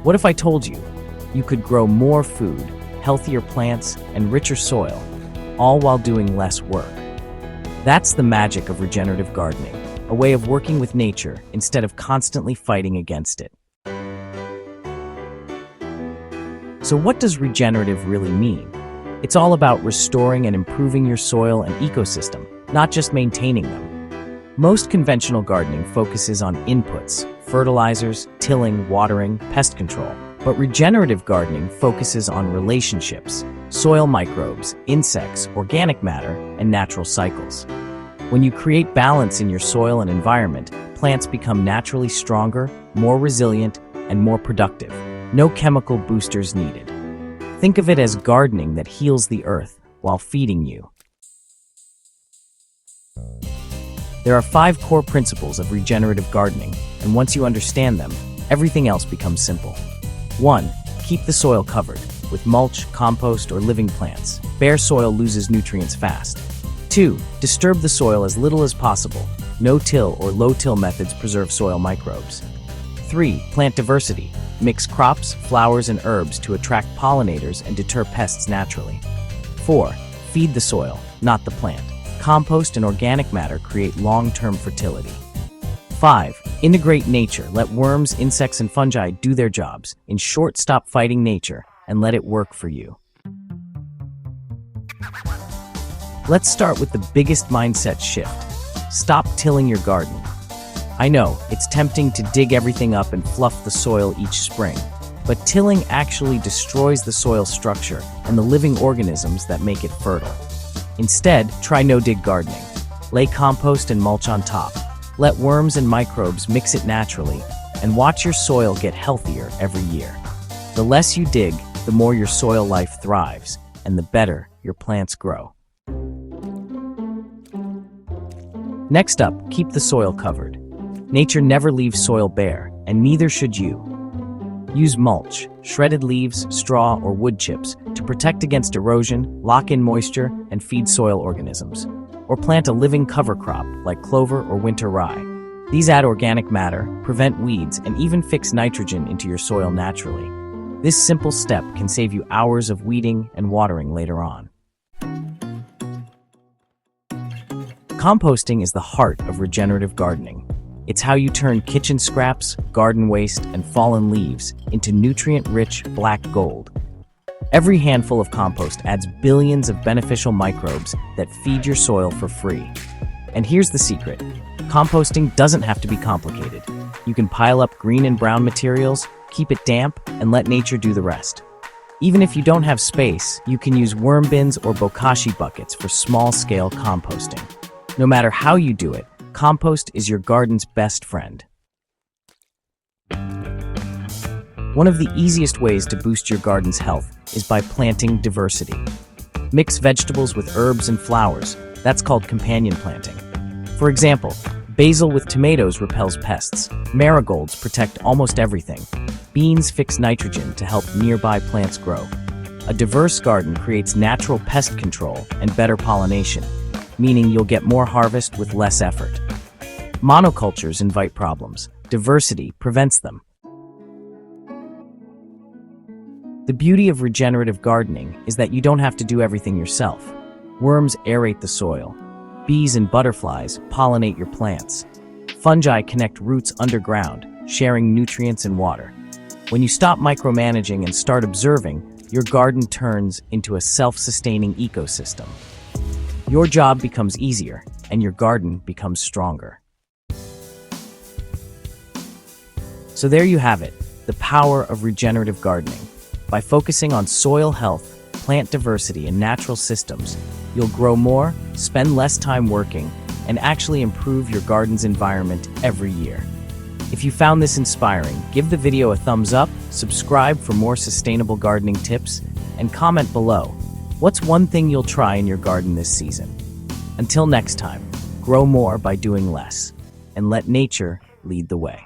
What if I told you you could grow more food, healthier plants, and richer soil, all while doing less work? That's the magic of regenerative gardening, a way of working with nature instead of constantly fighting against it. So what does regenerative really mean? It's all about restoring and improving your soil and ecosystem, not just maintaining them. Most conventional gardening focuses on inputs, fertilizers, tilling, watering, pest control. But regenerative gardening focuses on relationships, soil microbes, insects, organic matter, and natural cycles. When you create balance in your soil and environment, plants become naturally stronger, more resilient, and more productive. No chemical boosters needed. Think of it as gardening that heals the earth while feeding you. There are 5 core principles of regenerative gardening, and once you understand them, everything else becomes simple. 1. Keep the soil covered with mulch, compost, or living plants. Bare soil loses nutrients fast. 2. Disturb the soil as little as possible. No-till or low-till methods preserve soil microbes. 3. Plant diversity. Mix crops, flowers, and herbs to attract pollinators and deter pests naturally. 4. Feed the soil, not the plant. Compost and organic matter create long-term fertility. 5. Integrate nature. Let worms, insects, and fungi do their jobs. In short, stop fighting nature and let it work for you. Let's start with the biggest mindset shift. Stop tilling your garden. I know, it's tempting to dig everything up and fluff the soil each spring, but tilling actually destroys the soil structure and the living organisms that make it fertile. Instead, try no-dig gardening. Lay compost and mulch on top. Let worms and microbes mix it naturally, and watch your soil get healthier every year. The less you dig, the more your soil life thrives, and the better your plants grow. Next up, keep the soil covered. Nature never leaves soil bare, and neither should you. Use mulch, shredded leaves, straw, or wood chips to protect against erosion, lock in moisture, and feed soil organisms. Or plant a living cover crop like clover or winter rye. These add organic matter, prevent weeds, and even fix nitrogen into your soil naturally. This simple step can save you hours of weeding and watering later on. Composting is the heart of regenerative gardening. It's how you turn kitchen scraps, garden waste, and fallen leaves into nutrient-rich black gold. Every handful of compost adds billions of beneficial microbes that feed your soil for free. And here's the secret. Composting doesn't have to be complicated. You can pile up green and brown materials, keep it damp, and let nature do the rest. Even if you don't have space, you can use worm bins or bokashi buckets for small-scale composting. No matter how you do it, compost is your garden's best friend. One of the easiest ways to boost your garden's health is by planting diversity. Mix vegetables with herbs and flowers. That's called companion planting. For example, basil with tomatoes repels pests. Marigolds protect almost everything. Beans fix nitrogen to help nearby plants grow. A diverse garden creates natural pest control and better pollination, meaning you'll get more harvest with less effort. Monocultures invite problems. Diversity prevents them. The beauty of regenerative gardening is that you don't have to do everything yourself. Worms aerate the soil. Bees and butterflies pollinate your plants. Fungi connect roots underground, sharing nutrients and water. When you stop micromanaging and start observing, your garden turns into a self-sustaining ecosystem. Your job becomes easier, and your garden becomes stronger. So there you have it, the power of regenerative gardening. By focusing on soil health, plant diversity, and natural systems, you'll grow more, spend less time working, and actually improve your garden's environment every year. If you found this inspiring, give the video a thumbs up, subscribe for more sustainable gardening tips, and comment below. What's one thing you'll try in your garden this season? Until next time, grow more by doing less, and let nature lead the way.